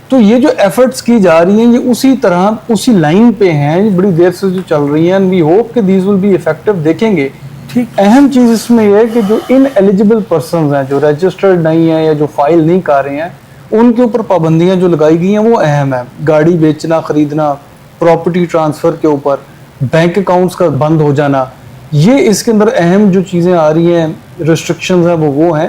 تو یہ جو ایفرٹس کی جا رہی ہیں یہ اسی طرح اسی لائن پہ ہیں، بڑی دیر سے جو چل رہی ہیں. وی ہوپ کہ دیز ول بی افیکٹو. دیکھیں گے اہم چیز اس میں یہ ہے کہ جو ان ایلیجیبل پرسنز ہیں، جو رجسٹرڈ نہیں ہیں یا جو فائل نہیں کر رہے ہیں، ان کے اوپر پابندیاں جو لگائی گئی ہیں وہ اہم ہیں. گاڑی بیچنا خریدنا، پراپرٹی ٹرانسفر کے اوپر، بینک اکاؤنٹس کا بند ہو جانا، یہ اس کے اندر اہم جو چیزیں آ رہی ہیں ریسٹرکشنز ہیں وہ ہیں.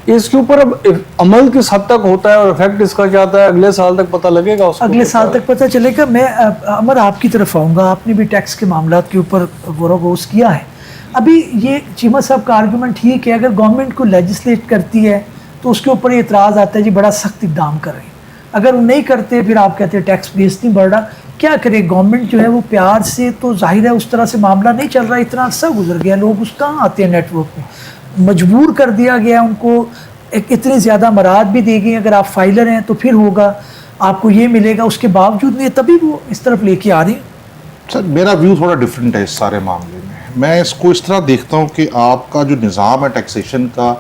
اس کے اوپر اب عمل کس حد تک ہوتا ہے اور افیکٹ اس کا کیا آتا ہے اگلے سال تک پتہ لگے گا. اگلے سال تک پتہ چلے گا. میں عمر آپ کی طرف آؤں گا. آپ نے بھی ٹیکس کے معاملات کے اوپر غور و خوض کیا ہے. ابھی یہ چیمہ صاحب کا آرگومنٹ ٹھیک ہے، اگر گورنمنٹ کو لیجسلیٹ کرتی ہے تو اس کے اوپر یہ اعتراض آتا ہے جی بڑا سخت اقدام کر رہے ہیں. اگر وہ نہیں کرتے پھر آپ کہتے ہیں ٹیکس بیس نہیں بڑھ رہا. کیا کرے گورنمنٹ جو ہے وہ پیار سے، تو ظاہر ہے اس طرح سے معاملہ نہیں چل رہا. اتنا عرصہ گزر گیا، لوگ اس کہاں آتے ہیں نیٹ ورک میں. مجبور کر دیا گیا ان کو, ایک اتنے زیادہ مراد بھی دی گئی, اگر آپ فائلر ہیں تو پھر ہوگا, آپ کو یہ ملے گا, اس کے باوجود نہیں, تبھی وہ اس طرف لے کے آ رہی ہیں. سر میرا ویو تھوڑا ڈفرینٹ ہے اس سارے معاملے میں. میں اس کو اس طرح دیکھتا ہوں کہ آپ کا جو نظام ہے ٹیکسیشن کا,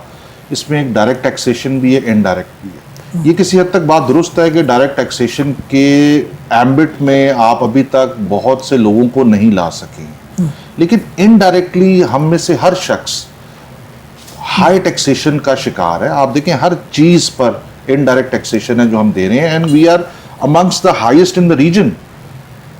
اس میں ایک ڈائریکٹ ٹیکسیشن بھی ہے, انڈائریکٹ بھی ہے. یہ کسی حد تک بات درست ہے کہ ڈائریکٹ ٹیکسیشن کے ایمبٹ میں آپ ابھی تک بہت سے لوگوں کو نہیں لا سکیں, لیکن انڈائریکٹلی ہم میں سے ہر شخص ہائی ٹیکسیشن کا شکار ہے. آپ دیکھیں ہر چیز پر انڈائریکٹ ٹیکسیشن ہے جو ہم دے رہے ہیں, and we are amongst the highest in the region.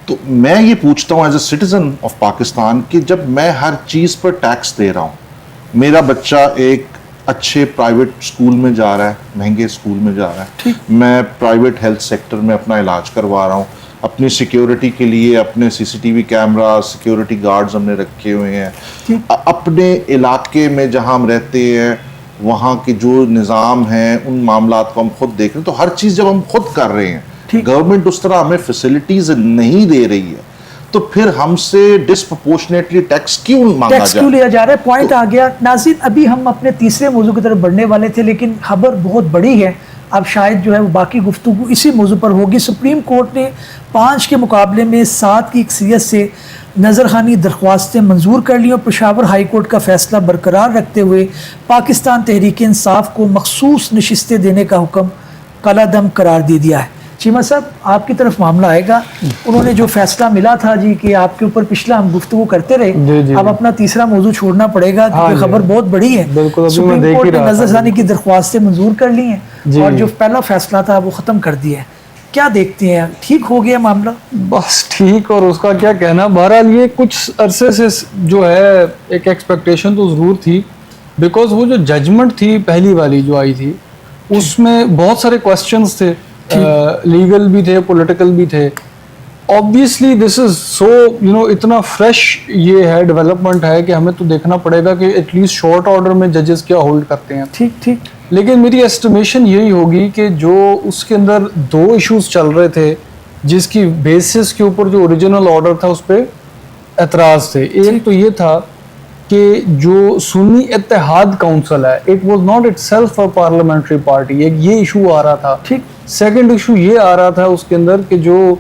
تو میں یہ پوچھتا ہوں as a citizen of Pakistan کہ جب میں ہر چیز پر ٹیکس دے رہا ہوں, میرا بچہ ایک اچھے پرائیویٹ اسکول میں جا رہا ہے, مہنگے اسکول میں جا رہا ہے, میں پرائیویٹ ہیلتھ سیکٹر میں اپنا علاج کروا رہا ہوں, اپنی سیکیورٹی کے لیے اپنے C C T V camera, security guards ہم نے رکھے ہوئے ہیں, اپنے علاقے میں جہاں ہم رہتے ہیں وہاں کے جو نظام ہیں ان معاملات کو ہم خود دیکھ رہے ہیں. تو ہر چیز جب ہم خود کر رہے ہیں, گورنمنٹ اس طرح ہمیں فیسلٹیز نہیں دے رہی ہے, تو پھر ہم سے ڈسپروپورشنیٹلی ٹیکس کیوں لیا جا رہا ہے. پوائنٹ آ گیا. ناظرین ابھی ہم اپنے تیسرے موضوع کی طرف بڑھنے والے تھے, لیکن خبر بہت بڑی ہے, اب شاید جو ہے وہ باقی گفتگو اسی موضوع پر ہوگی. سپریم کورٹ نے 5 کے مقابلے میں 7 کی اکثریت سے نظرخانی درخواستیں منظور کر لی, اور پشاور ہائی کورٹ کا فیصلہ برقرار رکھتے ہوئے پاکستان تحریک انصاف کو مخصوص نشستیں دینے کا حکم کالعدم قرار دے دیا ہے. چیمہ صاحب آپ کی طرف معاملہ آئے گا. انہوں نے جو فیصلہ ملا تھا جی کہ آپ کے اوپر پچھلا ہم گفتگو کرتے رہے, اب اپنا تیسرا موضوع چھوڑنا پڑے گا کیونکہ خبر بہت بڑی ہے. سپریم کورٹ نے نظرثانی کی درخواستیں منظور کر لی ہیں اور جو پہلا فیصلہ تھا وہ ختم کر دیا ہے. کیا دیکھتے ہیں, ٹھیک ہو گیا معاملہ؟ بس ٹھیک, اور اس کا کیا کہنا. بہرحال یہ کچھ عرصے سے جو ہے ایک ایکسپیکٹیشن تو ضرور تھی, بیکاز وہ جو ججمنٹ تھی پہلی والی جو آئی تھی اس میں بہت سارے کوسچنز تھے, لیگل بھی تھے, پولیٹیکل بھی تھے. obviously this is so اتنا فریش یہ ہے, ڈیولپمنٹ ہے کہ ہمیں تو دیکھنا پڑے گا کہ ایٹ لیسٹ شارٹ آرڈر میں ججز کیا ہولڈ کرتے ہیں. ٹھیک. لیکن میری ایسٹیمیشن یہی ہوگی کہ جو اس کے اندر 2 ایشوز چل رہے تھے جس کی بیسس کے اوپر جو اوریجنل آرڈر تھا اس پہ اعتراض تھے. ایک تو یہ تھا کہ جو سنی اتحاد کونسل ہے, it was not it self a parliamentary party, ایک یہ ایشو آ رہا تھا. سیکنڈ ایشو یہ آ رہا تھا اس کے اندر کہ جو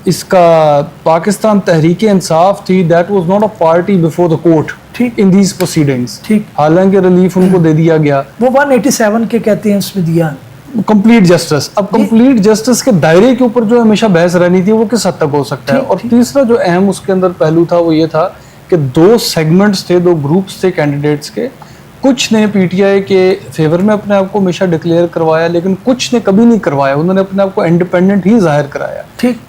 اس کا پاکستان تحریک انصاف تھی, that was not a party before the court in these proceedings. حالانکہ ریلیف ان کو دے دیا گیا, وہ 187 کے کہتے ہیں اس میں دیا کمپلیٹ جسٹس. اب کمپلیٹ جسٹس کے دائرے کے اوپر جو ہمیشہ بحث رہنی تھی وہ کس حد تک ہو سکتا ہے. اور تیسرا جو اہم اس کے اندر پہلو تھا وہ یہ تھا کہ 2 سیگمنٹس تھے, 2 گروپس تھے کینڈیڈیٹس کے. کچھ نے پی ٹی آئی کے فیور میں اپنے آپ کو ہمیشہ ڈکلیئر کروایا, لیکن کچھ نے کبھی نہیں کروایا, انہوں نے اپنے آپ کو انڈیپینڈنٹ ہی ظاہر کرایا.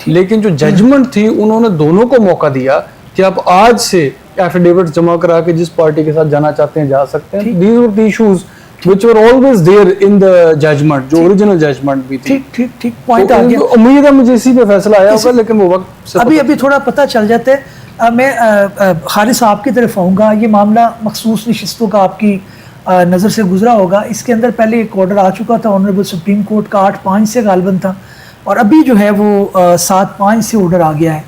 لیکن جو ججمنٹ تھی انہوں نے دونوں کو موقع دیا کہ آپ آج سے ایفیڈیوٹس جمع کرا کے جس پارٹی کے ساتھ جانا چاہتے ہیں جا سکتے ہیں. These were the issues which were always there in the judgment, جو اوریجنل ججمنٹ بھی تھی. ٹھیک پوائنٹ آ گیا. امید ہے مجھے اسی پہ فیصلہ آیا ہوگا, لیکن وہ وقت سے ابھی تھوڑا پتہ چل جاتا ہے. میں خالد صاحب کی طرف آؤں گا. یہ معاملہ مخصوص نشستوں کا آپ کی نظر سے گزرا ہوگا. اس کے اندر پہلے ایک آرڈر آ چکا تھا آنریبل سپریم کورٹ کا 8-5 سے غالباً تھا, اور ابھی جو ہے وہ 7-5 سے آرڈر آ گیا ہے,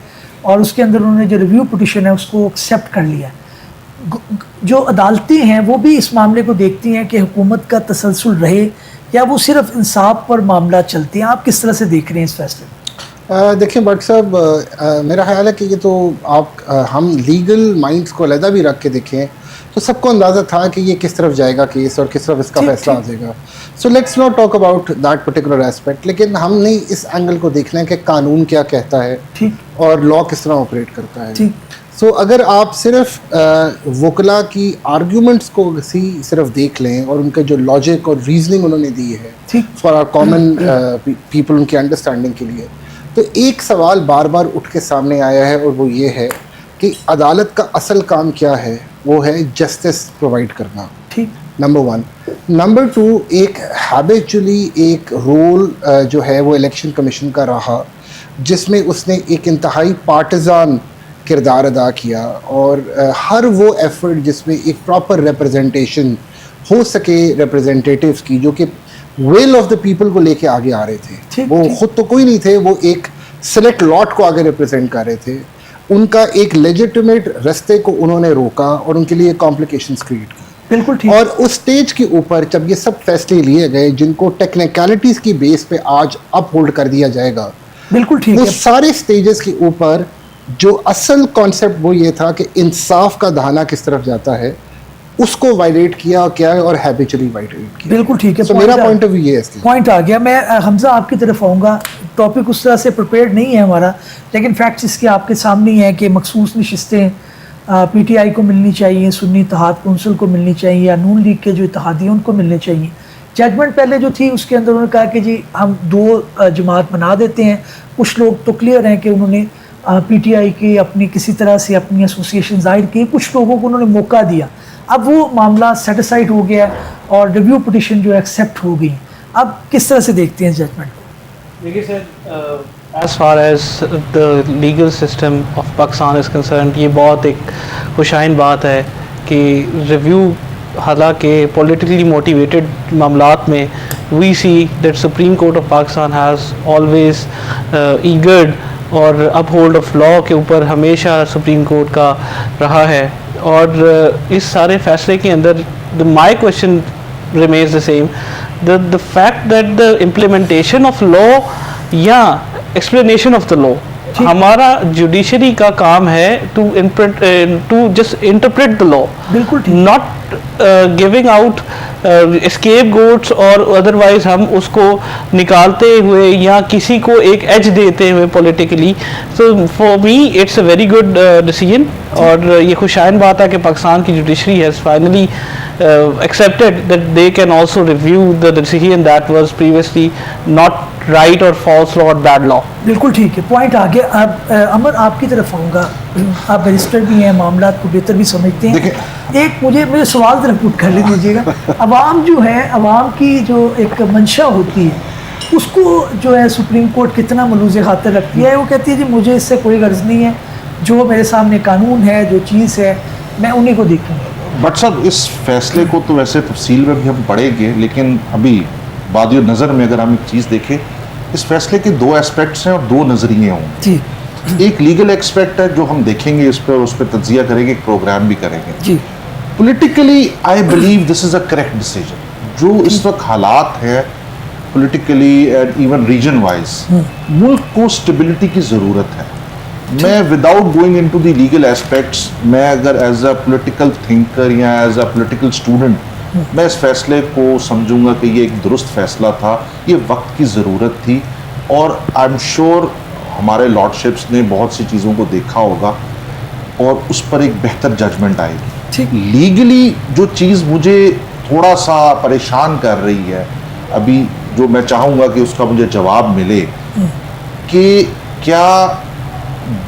اور اس کے اندر انہوں نے جو ریویو پٹیشن ہے اس کو ایکسیپٹ کر لیا ہے. جو عدالتیں ہیں وہ بھی اس معاملے کو دیکھتی ہیں کہ حکومت کا تسلسل رہے یا وہ صرف انصاف پر معاملہ چلتے ہیں. آپ کس طرح سے دیکھ رہے ہیں اس فیصلے کو؟ دیکھیں بٹ صاحب, میرا خیال ہے کہ یہ تو ہم لیگل مائنڈس کو علیحدہ بھی رکھ کے دیکھیں تو سب کو اندازہ تھا کہ یہ کس طرف جائے گا کیس اور کس طرف اس کا فیصلہ آ جائے گا. So let's not talk about that particular aspect, لیکن ہم نے اس اینگل کو دیکھنا ہے کہ قانون کیا کہتا ہے اور لا کس طرح آپریٹ کرتا ہے. سو اگر آپ صرف وکلا کی آرگیومنٹس کو صرف دیکھ لیں اور ان کا جو لاجک اور ریزننگ انہوں نے دی ہے فار آر کامن پیپل ان کی انڈرسٹینڈنگ کے لیے, تو ایک سوال بار بار اٹھ کے سامنے آیا ہے, اور وہ یہ ہے کہ عدالت کا اصل کام کیا ہے. وہ ہے جسٹس پرووائڈ کرنا, نمبر 1. نمبر 2, ایک ہیبیچولی ایک رول جو ہے وہ الیکشن کمیشن کا رہا جس میں اس نے ایک انتہائی پارٹیزان کردار ادا کیا, اور ہر وہ ایفرٹ جس میں ایک پراپر ریپرزنٹیشن ہو سکے ریپرزنٹیٹیوز کی جو کہ ویل آف دا پیپل کو لے کے آگے آ رہے تھے. وہ خود تو کوئی نہیں تھے, وہ ایک سلیکٹ لاٹ کو آگے ریپرزینٹ کر رہے تھے. ان کا ایک لیجیٹمیٹ رستے کو انہوں نے روکا اور ان کے لیے کمپلیکیشنز کریٹ کی. بالکل ٹھیک. اور اس سٹیج کے اوپر جب یہ سب فیصلے لیے گئے جن کو ٹیکنیکلٹیز کی بیس پہ آج اپ ہولڈ کر دیا جائے گا, بالکل ٹھیک وہ ہے. سارے سٹیجز کے اوپر جو اصل کانسیپٹ وہ یہ تھا کہ انصاف کا دہانا کس طرف جاتا ہے اس کو وائلیٹ کیا کیا ہے اور ہیبیچولی وائلیٹ کیا. بالکل ٹھیک ہے. So میرا پوائنٹ آف ویو یہ ہے. پوائنٹ آ گیا. میں حمزہ آپ کی طرف آؤں گا. ٹاپک اس طرح سے پریپیئرڈ نہیں ہے ہمارا, لیکن فیکٹس اس کے آپ کے سامنے ہی ہیں کہ مخصوص نشستیں پی ٹی آئی کو ملنی چاہیے, سنی اتحاد کونسل کو ملنی چاہیے, یا نون لیگ کے جو اتحادی ہیں ان کو ملنے چاہیے. ججمنٹ پہلے جو تھی اس کے اندر انہوں نے کہا کہ جی ہم 2 جماعت بنا دیتے ہیں. کچھ لوگ تو کلیئر ہیں کہ انہوں نے پی ٹی آئی کی اپنی کسی طرح سے اپنی ایسوسیشن ظاہر کی, کچھ لوگوں کو انہوں نے موقع دیا. اب وہ معاملہ سیٹسفائڈ ہو گیا اور ریویو پٹیشن جو ایکسیپٹ ہو گئی. اب کس طرح سے دیکھتے ہیں ججمنٹ کو؟ دیکھیے سر, as far as the legal system of Pakistan is concerned, یہ بہت ایک خوشائن بات ہے کہ ریویو, حالانکہ پولیٹیکلی موٹیویٹڈ معاملات میں we see that Supreme Court of Pakistan has always eagered اور uphold of law کے اوپر ہمیشہ سپریم کورٹ کا رہا ہے. اور اس سارے فیصلے کے اندر my question remains the same, the fact that the implementation of law یا ایکسپلینیشن آف دا لا, ہمارا جوڈیشری کا کام ہے ٹو جسٹ انٹرپریٹ دا لا, بالکل not giving out escape goats اور ادروائز ہم اس کو نکالتے ہوئے یا کسی کو ایک ایج دیتے ہوئے politically. So for me it's a very good decision, اور یہ خوشائن بات ہے کہ پاکستان کی judiciary has finally accepted that they can also review the decision that was previously not right or false law or bad law. بالکل ٹھیک ہے. پوائنٹ آگے. اب امر آپ کی طرف آؤں گا, آپ بیرسٹر بھی ہیں, معاملات کو بہتر بھی سمجھتے ہیں. ایک مجھے سوال ذرا پوٹ کر لے دیجیے گا. عوام جو ہے, عوام کی جو ایک منشا ہوتی ہے اس کو جو ہے سپریم کورٹ کتنا ملوز خاطر رکھتی ہے. وہ کہتی ہے جی مجھے اس سے کوئی غرض نہیں ہے, جو میرے سامنے قانون ہے, جو چیز ہے, میں انہیں کو دیکھوں گا. بٹ صاحب اس فیصلے کو تو ویسے تفصیل میں بھی ہم پڑھیں گے, لیکن ابھی بادی نظر میں اگر ہم ایک چیز دیکھیں, اس فیصلے کے 2 اسپیکٹس ہیں اور 2 نظریے ہوں. جی. ایک لیگل ایکسپیکٹ ہے جو ہم دیکھیں گے, اس پہ تجزیہ کریں گے, ایک پروگرام بھی کریں گے. جی. Politically I believe this is a correct decision. جو اس وقت حالات ہیں politically and even region wise, ملک کو اسٹیبلٹی کی ضرورت ہے. میں without going into the legal aspects, میں اگر ایز اے پولیٹیکل تھنکر یا ایز اے پولیٹیکل اسٹوڈنٹ میں اس فیصلے کو سمجھوں گا کہ یہ ایک درست فیصلہ تھا, یہ وقت کی ضرورت تھی, اور آئی ایم شیور ہمارے لارڈشپس نے بہت سی چیزوں کو دیکھا ہوگا اور اس پر ایک بہتر ججمنٹ آئے گی. لیگلی جو چیز مجھے تھوڑا سا پریشان کر رہی ہے ابھی, جو میں چاہوں گا کہ اس کا مجھے جواب ملے, کہ کیا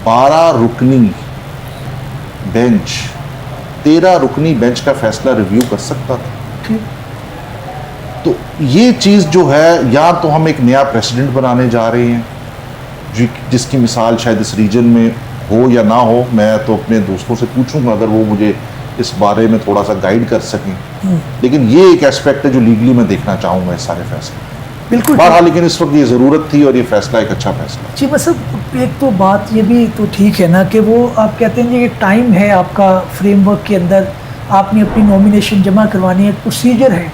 12 رکنی بینچ 13 رکنی بینچ کا فیصلہ ریویو کر سکتا تھا؟ تو یہ چیز جو ہے, یا تو ہم ایک نیا پریسیڈنٹ بنانے جا رہے ہیں جس کی مثال شاید اس ریجن میں ہو یا نہ ہو. میں تو اپنے دوستوں سے پوچھوں گا اگر وہ مجھے اس بارے میں تھوڑا سا گائیڈ کر سکیں, لیکن یہ ایک ایسپیکٹ ہے جو لیگلی میں دیکھنا چاہوں گا اس سارے فیصلے. بالکل. بہرحال لیکن اس وقت یہ ضرورت تھی اور یہ فیصلہ ایک اچھا فیصلہ. جی بس ایک تو بات یہ بھی تو ٹھیک ہے نا کہ وہ آپ کہتے ہیں یہ ٹائم ہے آپ کا فریم ورک کے اندر, آپ نے اپنی نومینیشن جمع کروانی ہے, پروسیجر ہے,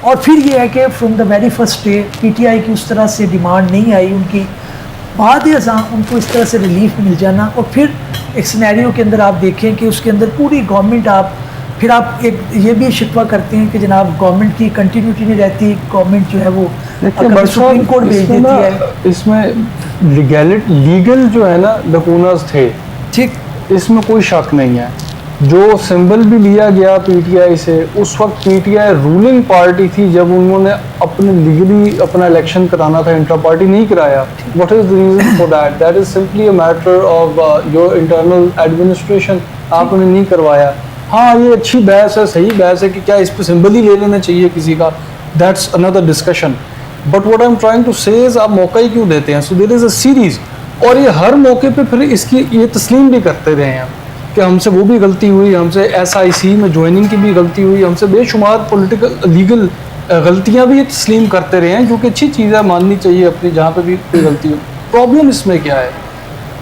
اور پھر یہ ہے کہ from the very first day P T I کی اس طرح سے ڈیمانڈ نہیں آئی ان کی, بعد ازاں ان کو اس طرح سے ریلیف مل جانا, اور پھر ایک سینیریو کے اندر آپ دیکھیں کہ اس کے اندر پوری گورنمنٹ پھر آپ ایک یہ بھی شکوہ کرتے ہیں کہ جناب گورنمنٹ کی کنٹینیوٹی نہیں رہتی, گورنمنٹ جو ہے وہ سپریم کورٹ بھیج دیتی ہے. اس میں لیگل جو ہے نا لکوناز تھے, ٹھیک, اس میں کوئی شک نہیں ہے. جو سمبل بھی لیا گیا پی ٹی آئی سے, اس وقت P T I ruling party تھی جب انہوں نے اپنے لیگلی اپنا الیکشن کرانا تھا, انٹرا پارٹی نہیں کرایا. What is the reason for that? That is simply a matter of your internal administration. آپ نے نہیں کروایا. ہاں یہ اچھی بحث ہے, صحیح بحث ہے کہ کیا اس پہ سمبل ہی لے لینا چاہیے کسی کا, that's under discussion. But what I am trying to say is آپ موقع ہی کیوں دیتے ہیں؟ سو دیر از اے سیریز, اور یہ ہر موقع پہ پھر اس کی یہ تسلیم بھی کرتے رہے ہیں کہ ہم سے وہ بھی غلطی ہوئی, ہم سے ایس آئی سی میں جوائننگ کی بھی غلطی ہوئی, ہم سے بے شمار پولیٹیکل لیگل غلطیاں بھی تسلیم کرتے رہے ہیں, جو کہ اچھی چیز ہے, ماننی چاہیے اپنی جہاں پہ بھی کوئی غلطی ہو. پرابلم اس میں کیا ہے؟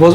was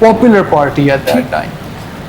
popular party at that time.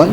1.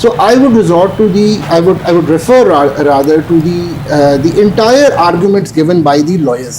so I would resort to I would refer rather to the entire arguments given by the lawyers.